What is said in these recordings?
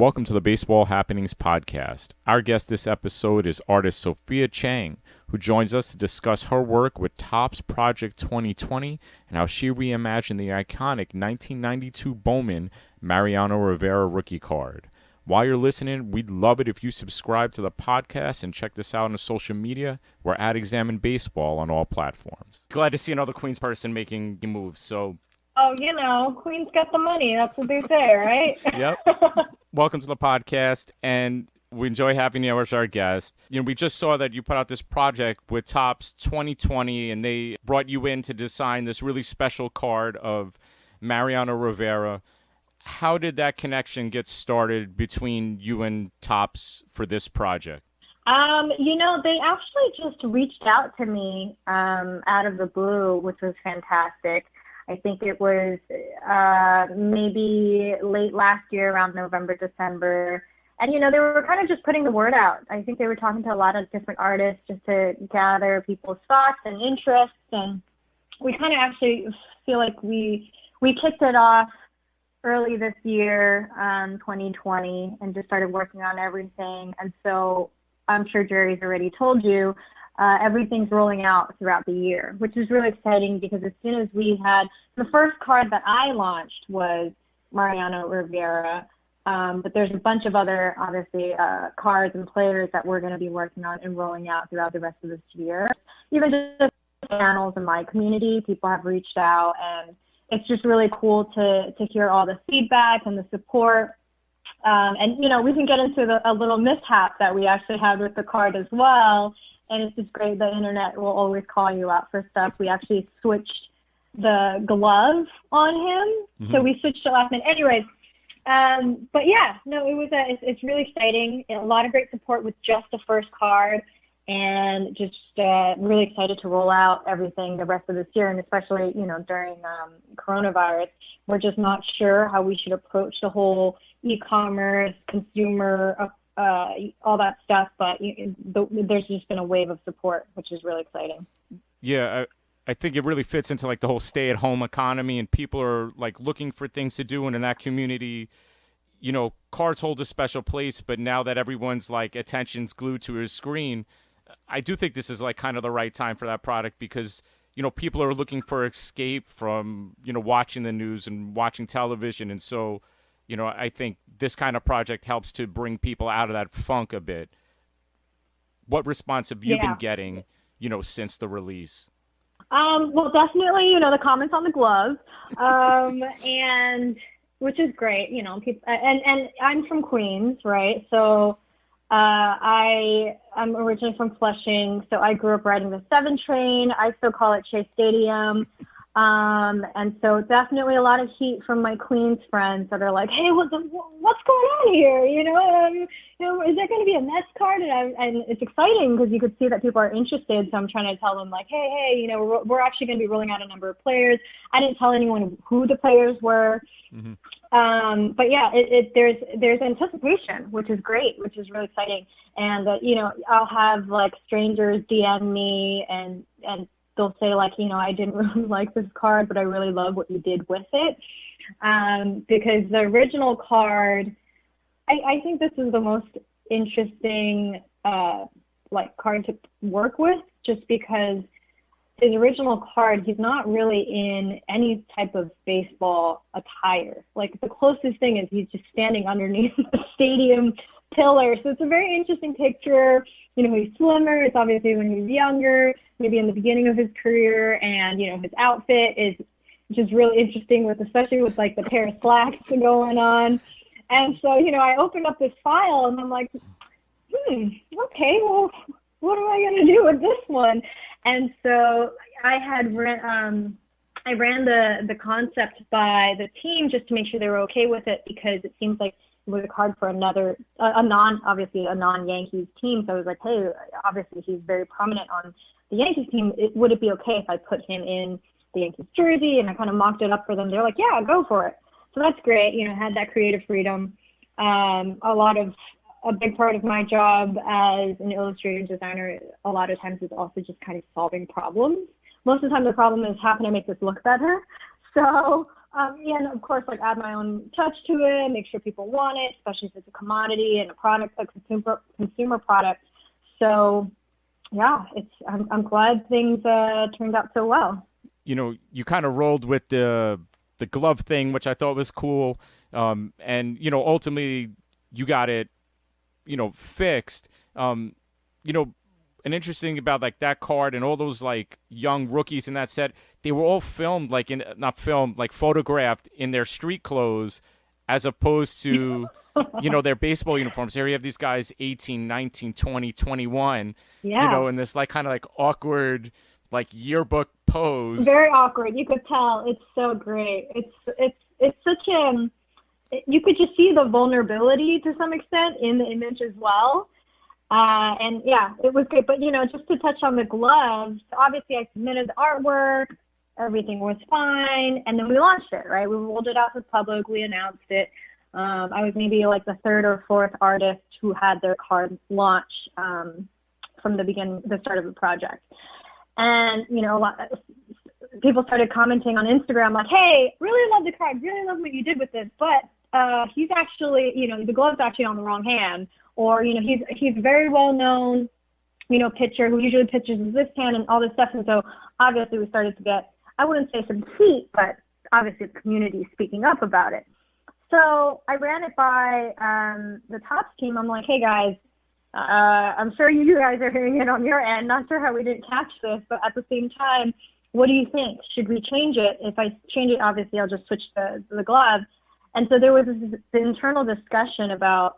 Welcome to the Baseball Happenings podcast. Our guest this episode is artist Sophia Chang, who joins us to discuss her work with Topps Project 2020 and how she reimagined the iconic 1992 Bowman Mariano Rivera rookie card. While you're listening, we'd love it if you subscribe to the podcast and check this out on social media. We're at Examine Baseball on all platforms. Glad to see another Queens person making moves. So, Queens got the money. That's what they say, right? Yep. Welcome to the podcast, and we enjoy having you as our guest. We just saw that you put out this project with Topps 2020, and they brought you in to design this really special card of Mariano Rivera. How did that connection get started between you and Topps for this project? They actually just reached out to me out of the blue, which was fantastic. I think it was maybe late last year, around November, December. And, they were kind of just putting the word out. I think they were talking to a lot of different artists just to gather people's thoughts and interests. And we kind of actually feel like we kicked it off early this year, 2020, and just started working on everything. And so I'm sure Jerry's already told you, everything's rolling out throughout the year, which is really exciting because as soon as we had the first card that I launched was Mariano Rivera, but there's a bunch of other, obviously, cards and players that we're going to be working on and rolling out throughout the rest of this year. Even just channels in my community, people have reached out, and it's just really cool to hear all the feedback and the support. And we can get into a little mishap that we actually had with the card as well. And it's just great. The internet will always call you out for stuff. We actually switched the glove on him. Mm-hmm. So we switched it last minute. Anyways, but yeah, no, it's really exciting. A lot of great support with just the first card, and just really excited to roll out everything the rest of this year. And especially, during coronavirus, we're just not sure how we should approach the whole e-commerce, consumer, all that stuff, but there's just been a wave of support, which is really exciting. Yeah, I think it really fits into like the whole stay-at-home economy, and people are like looking for things to do, and in that community, cards hold a special place. But now that everyone's like attention's glued to his screen, I do think this is like kind of the right time for that product because people are looking for escape from watching the news and watching television, and so. I think this kind of project helps to bring people out of that funk a bit. What response have you been getting, since the release? Well, definitely, the comments on the glove, and which is great, people, and I'm from Queens, right? So I'm originally from Flushing, so I grew up riding the 7 train. I still call it Chase Stadium. And so definitely a lot of heat from my Queens friends that are like, hey, what's going on here? Is there going to be a Mets card? And it's exciting because you could see that people are interested. So I'm trying to tell them like, hey, we're actually going to be rolling out a number of players. I didn't tell anyone who the players were. Mm-hmm. But yeah, there's anticipation, which is great, which is really exciting. And, I'll have like strangers DM me and they'll say like, I didn't really like this card, but I really love what you did with it. Because the original card, I think this is the most interesting, card to work with, just because his original card, he's not really in any type of baseball attire. Like the closest thing is he's just standing underneath the stadium pillar. So it's a very interesting picture. He's slimmer. It's obviously when he was younger, maybe in the beginning of his career, and his outfit is just really interesting especially with like the pair of slacks going on. And so, I opened up this file and I'm like, okay, well, what am I going to do with this one? And so I ran the concept by the team just to make sure they were okay with it, because it seems like it was a card for obviously a non-Yankees team. So I was like, hey, obviously he's very prominent on the Yankees team. Would it be okay if I put him in the Yankees jersey? And I kind of mocked it up for them. They're like, yeah, go for it. So that's great. Had that creative freedom. A big part of my job as an illustrator designer, a lot of times, is also just kind of solving problems. Most of the time the problem is, how can I make this look better? So Yeah, and of course, like add my own touch to it, make sure people want it, especially if it's a commodity and a product, a consumer product. So yeah, I'm glad things turned out so well. You kind of rolled with the glove thing, which I thought was cool. And ultimately you got it, fixed. You know, an interesting thing about like that card and all those like young rookies in that set, they were all filmed like in not filmed, like photographed in their street clothes as opposed to their baseball uniforms. Here you have these guys 18, 19, 20, 21, Yeah, in this like kind of like awkward like yearbook pose. very awkward. You could tell. It's so great. It's such a you could just see the vulnerability to some extent in the image as well. And yeah, it was great. But just to touch on the gloves, obviously I submitted the artwork, everything was fine, and then we launched it. Right, we rolled it out to the public, we announced it. I was maybe like the third or fourth artist who had their card launch from the start of the project. And people started commenting on Instagram like, "Hey, really love the card, really love what you did with this, but he's actually, the glove's actually on the wrong hand." Or, he's a very well known, pitcher who usually pitches with this hand and all this stuff. And so obviously we started to get, I wouldn't say some heat, but obviously the community speaking up about it. So I ran it by the Topps team. I'm like, "Hey guys, I'm sure you guys are hearing it on your end. Not sure how we didn't catch this, but at the same time, what do you think? Should we change it? If I change it, obviously I'll just switch the glove." And so there was this internal discussion about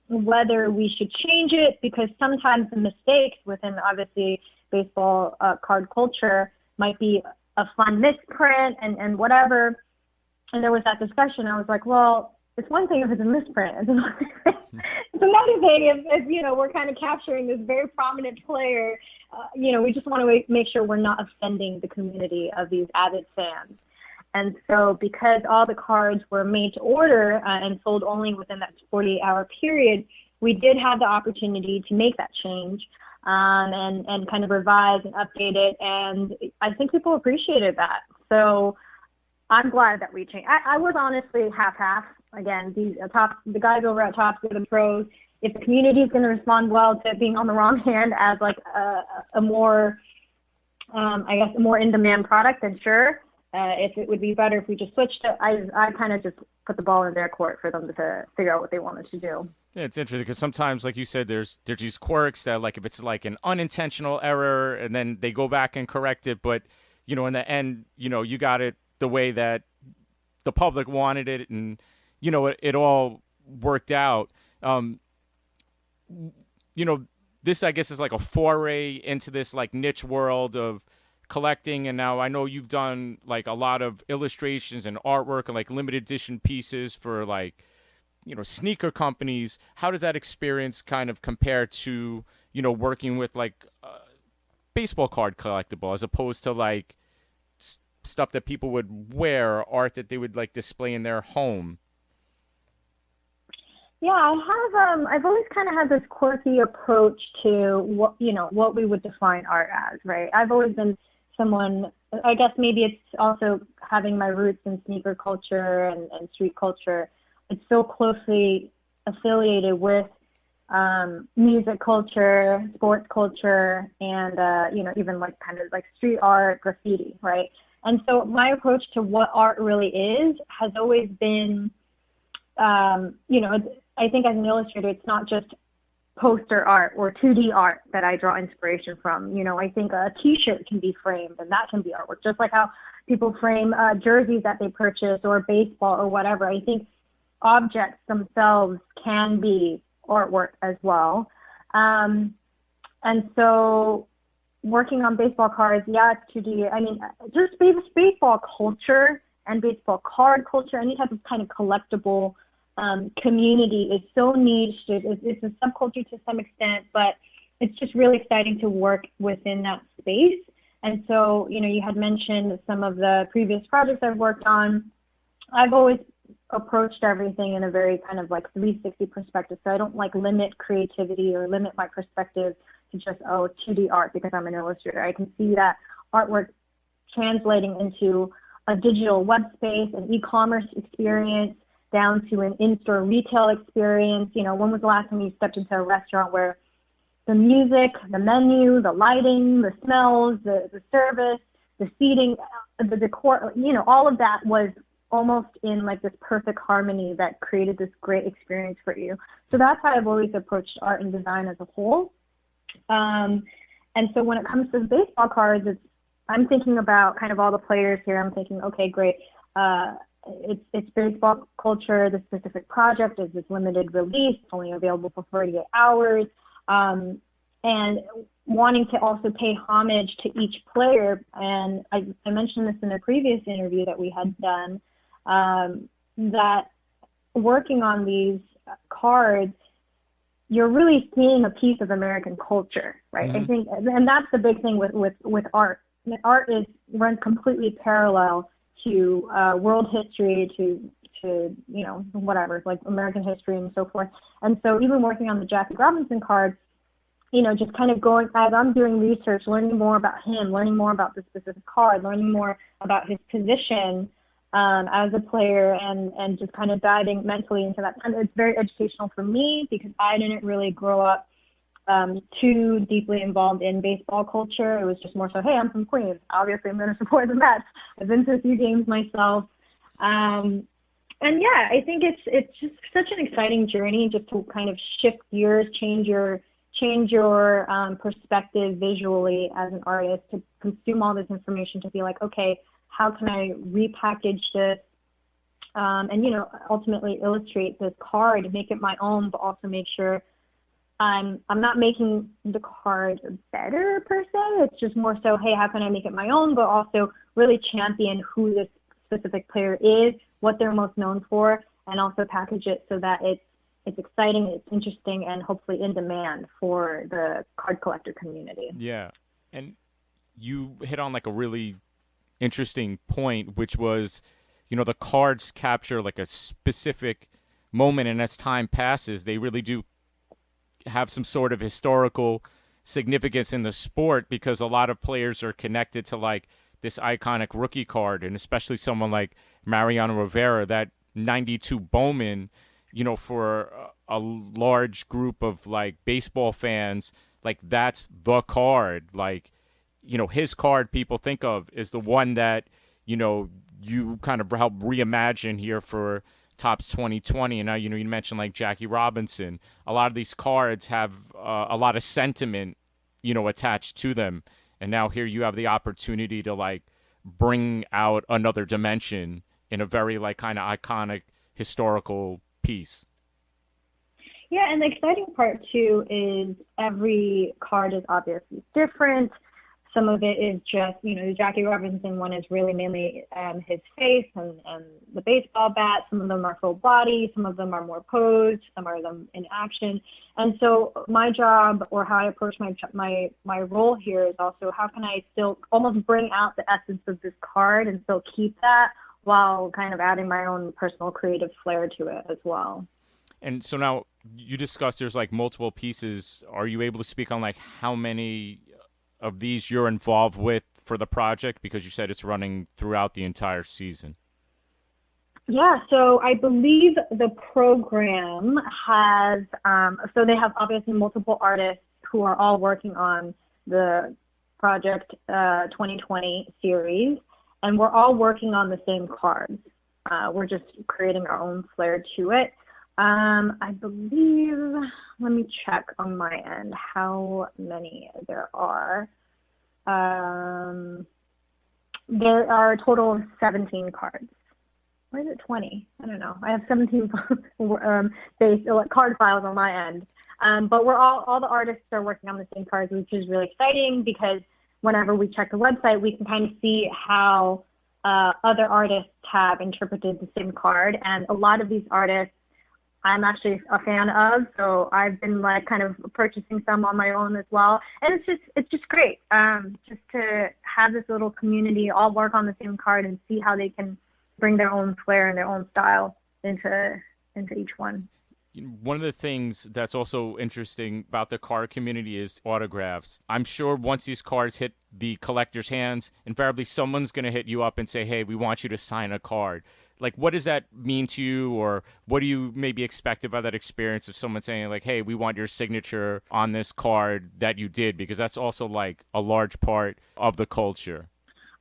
whether we should change it, because sometimes the mistakes within obviously baseball card culture might be a fun misprint and whatever. And there was that discussion. I was like, well, it's one thing if it's a misprint. It's another thing if we're kind of capturing this very prominent player. We just want to make sure we're not offending the community of these avid fans. And so because all the cards were made to order and sold only within that 48-hour period, we did have the opportunity to make that change and kind of revise and update it. And I think people appreciated that. So I'm glad that we changed. I was honestly half-half. Again, the guys over at Topps are the pros. If the community is going to respond well to it being on the wrong hand as like a more, I guess, a more in-demand product, then sure. If it would be better if we just switched it, I kind of just put the ball in their court for them to figure out what they wanted to do. Yeah, it's interesting because sometimes, like you said, there's these quirks that, like, if it's like an unintentional error, and then they go back and correct it, but in the end, you got it the way that the public wanted it, and it all worked out. This I guess is like a foray into this like niche world of collecting, and now I know you've done like a lot of illustrations and artwork and like limited edition pieces for like sneaker companies. How does that experience kind of compare to working with like baseball card collectible as opposed to like stuff that people would wear, or art that they would like display in their home? Yeah, I've always kind of had this quirky approach to what we would define art as, right? I've always been someone, I guess maybe it's also having my roots in sneaker culture and street culture. It's so closely affiliated with music culture, sports culture, and even like kind of like street art, graffiti, right? And so my approach to what art really is has always been, I think as an illustrator, it's not just poster art or 2D art that I draw inspiration from. I think a t-shirt can be framed and that can be artwork, just like how people frame jerseys that they purchase or baseball or whatever. I think objects themselves can be artwork as well. And so working on baseball cards, yeah, it's 2D. I mean, just baseball culture and baseball card culture, any type of kind of collectible community is so niche. It's a subculture to some extent, but it's just really exciting to work within that space. And so, you had mentioned some of the previous projects I've worked on. I've always approached everything in a very kind of like 360 perspective. So I don't like limit creativity or limit my perspective to just, 2D art because I'm an illustrator. I can see that artwork translating into a digital web space, an e-commerce experience, down to an in-store retail experience. You know, when was the last time you stepped into a restaurant where the music, the menu, the lighting, the smells, the service, the seating, the decor, you know, all of that was almost in like this perfect harmony that created this great experience for you. So that's how I've always approached art and design as a whole. And so when it comes to baseball cards, I'm thinking about kind of all the players here. I'm thinking, okay, great. It's baseball culture. The specific project is this limited release, it's only available for 48 hours. And wanting to also pay homage to each player. And I mentioned this in a previous interview that we had done, that working on these cards, you're really seeing a piece of American culture, right? Mm-hmm. I think, and that's the big thing with art. Art runs completely parallel to world history, to you know, whatever, like American history and so forth. And so even working on the Jackie Robinson cards, you know, just kind of going, as I'm doing research, learning more about him, learning more about the specific card, learning more about his position as a player, and just kind of diving mentally into that. And it's very educational for me because I didn't really grow up too deeply involved in baseball culture. It was just more so, hey, I'm from Queens. Obviously, I'm going to support the Mets. I've been to a few games myself. And yeah, I think it's just such an exciting journey just to kind of shift gears, change your perspective visually as an artist, to consume all this information, to be like, okay, how can I repackage this and, you know, ultimately illustrate this card, make it my own, but also make sure I'm not making the card better per se. It's just more so, hey, how can I make it my own, but also really champion who this specific player is, what they're most known for, and also package it so that it's exciting, it's interesting, and hopefully in demand for the card collector community. Yeah. And you hit on like a really interesting point, which was, you know, the cards capture like a specific moment, and as time passes, they really do have some sort of historical significance in the sport, because a lot of players are connected to like this iconic rookie card, and especially someone like Mariano Rivera, that 92 Bowman, you know, for a large group of like baseball fans, like that's the card. Like, you know, his card people think of is the one that, you know, you kind of help reimagine here for Topps 2020. And now, you know, you mentioned like Jackie Robinson. A lot of these cards have a lot of sentiment, you know, attached to them. And now here you have the opportunity to like bring out another dimension in a very like kind of iconic historical piece. Yeah, and the exciting part too is every card is obviously different. Some of it is just, you know, the Jackie Robinson one is really mainly his face and the baseball bat. Some of them are full body, some of them are more posed, some are them in action. And so my job, or how I approach my role here, is also how can I still almost bring out the essence of this card and still keep that while kind of adding my own personal creative flair to it as well. And so now you discussed there's like multiple pieces. Are you able to speak on like how many of these you're involved with for the project? Because you said it's running throughout the entire season. Yeah, so I believe the program has, so they have obviously multiple artists who are all working on the Project 2020 series, and we're all working on the same cards. We're just creating our own flair to it. I believe, let me check on my end how many there are. There are a total of 17 cards. Or is it 20? I don't know. I have 17 card files on my end. But we're all the artists are working on the same cards, which is really exciting because whenever we check the website, we can kind of see how other artists have interpreted the same card. And a lot of these artists I'm actually a fan of, so I've been like kind of purchasing some on my own as well. And it's just great just to have this little community all work on the same card and see how they can bring their own flair and their own style into each one. One of the things that's also interesting about the card community is autographs. I'm sure once these cards hit the collector's hands, invariably someone's going to hit you up and say, hey, we want you to sign a card. Like, what does that mean to you, or what do you maybe expect about that experience of someone saying, like, hey, we want your signature on this card that you did? Because that's also like a large part of the culture.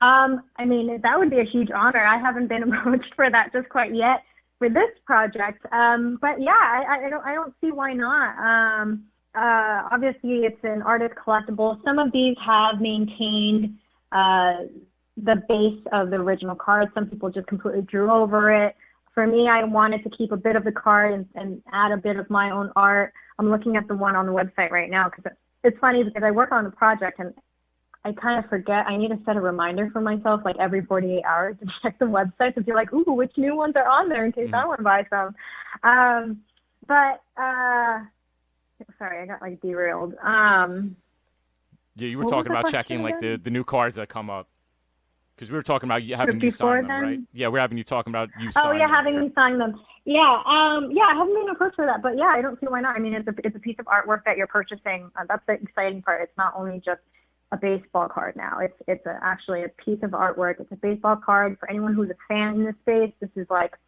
I mean, that would be a huge honor. I haven't been approached for that just quite yet for this project. But yeah, I don't see why not. Obviously, it's an artist collectible. Some of these have maintained the base of the original card. Some people just completely drew over it. For me, I wanted to keep a bit of the card and add a bit of my own art. I'm looking at the one on the website right now because it's funny because I work on the project and I kind of forget. I need to set a reminder for myself, like every 48 hours, to check the website to be like, ooh, which new ones are on there in case I want to buy some. But sorry, I got like derailed. Yeah, you were What was talking the about question checking like again? the new cards that come up. Because we were talking about having you Before sign them, then? right? Yeah, we're having you talking about you Oh signing yeah, them. having me sign them. Yeah, yeah, I haven't been approached for that, but yeah, I don't see why not. I mean, it's a piece of artwork that you're purchasing. That's the exciting part. It's not only just a baseball card now. Actually a piece of artwork. It's a baseball card for anyone who's a fan in the space. This is like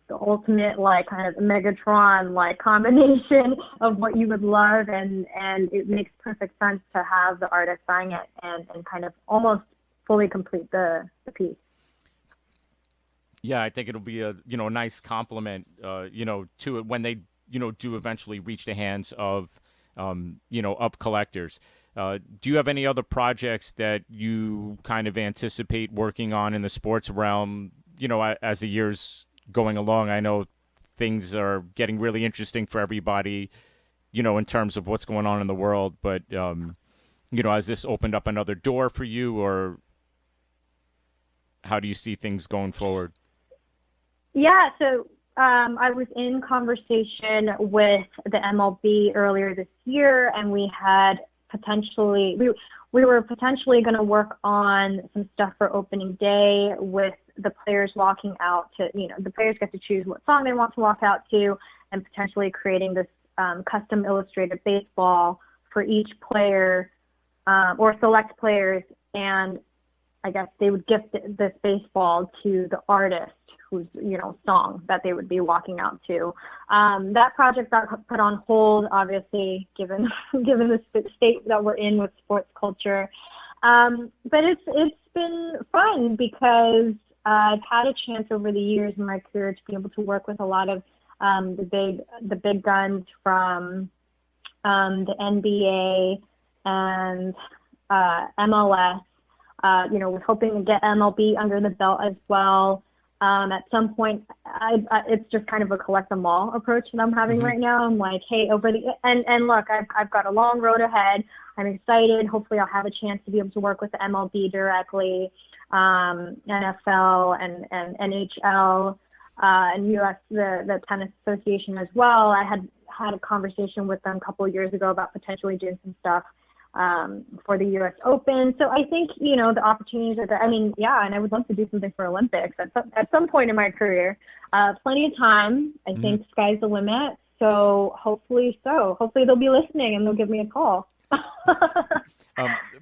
the ultimate like kind of Megatron like combination of what you would love, and it makes perfect sense to have the artist sign it and kind of almost fully complete the piece. Yeah, I think it'll be a nice compliment to it when they do eventually reach the hands of of collectors. Do you have any other projects that you kind of anticipate working on in the sports realm? As the years going along, I know things are getting really interesting for everybody. In terms of what's going on in the world, but has this opened up another door for you, or how do you see things going forward? Yeah, so I was in conversation with the MLB earlier this year, and we were potentially going to work on some stuff for opening day with the players walking out to, the players get to choose what song they want to walk out to, and potentially creating this custom illustrated baseball for each player or select players, and I guess they would gift this baseball to the artist whose song that they would be walking out to. That project got put on hold, obviously, given the state that we're in with sports culture. But it's been fun because I've had a chance over the years in my career to be able to work with a lot of the big guns from the NBA and MLS. Was hoping to get MLB under the belt as well. At some point, it's just kind of a collect them all approach that I'm having right now. I'm like, hey, and look, I've got a long road ahead. I'm excited. Hopefully, I'll have a chance to be able to work with the MLB directly, NFL and NHL, and US, the Tennis Association as well. I had a conversation with them a couple of years ago about potentially doing some stuff for the U.S. Open. So I think, the opportunities are there. I mean, yeah, and I would love to do something for Olympics at some point in my career. Plenty of time. I think sky's the limit. So. Hopefully they'll be listening and they'll give me a call.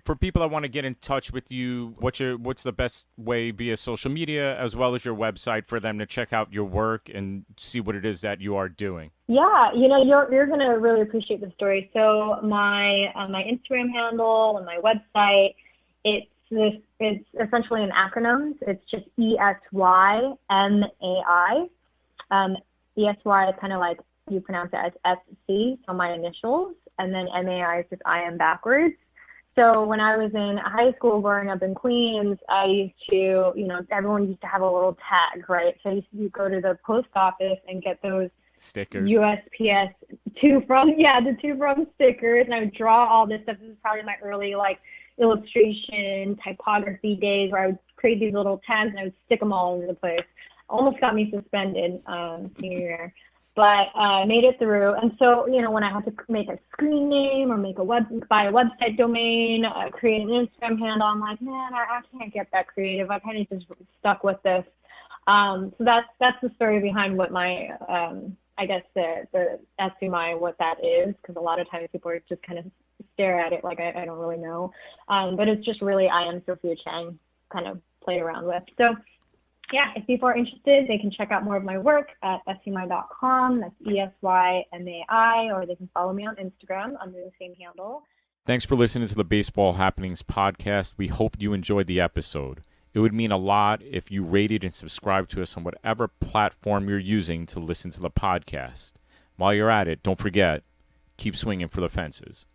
For people that want to get in touch with you, what's the best way via social media as well as your website for them to check out your work and see what it is that you are doing? Yeah, you're gonna really appreciate the story. So my Instagram handle and my website, it's essentially an acronym. It's just ESYMAI. ESY is kind of like you pronounce it as SC, so my initials, and then MAI is just I am backwards. So when I was in high school growing up in Queens, I used to, everyone used to have a little tag, right? So you go to the post office and get those stickers, USPS the to from stickers, and I would draw all this stuff. This is probably my early illustration typography days where I would create these little tags and I would stick them all over the place. Almost got me suspended senior year. But I made it through. And so, when I had to make a screen name or buy a website domain, create an Instagram handle, I'm like, man, I can't get that creative. I kind of just stuck with this. So that's the story behind what my I guess the SUMI, what that is, because a lot of times people are just kind of stare at it like I don't really know. But it's just really I am Sophia Chang kind of played around with. So yeah, if people are interested, they can check out more of my work at esymai.com. That's ESYMAI, or they can follow me on Instagram under the same handle. Thanks for listening to the Baseball Happenings podcast. We hope you enjoyed the episode. It would mean a lot if you rated and subscribed to us on whatever platform you're using to listen to the podcast. While you're at it, don't forget, keep swinging for the fences.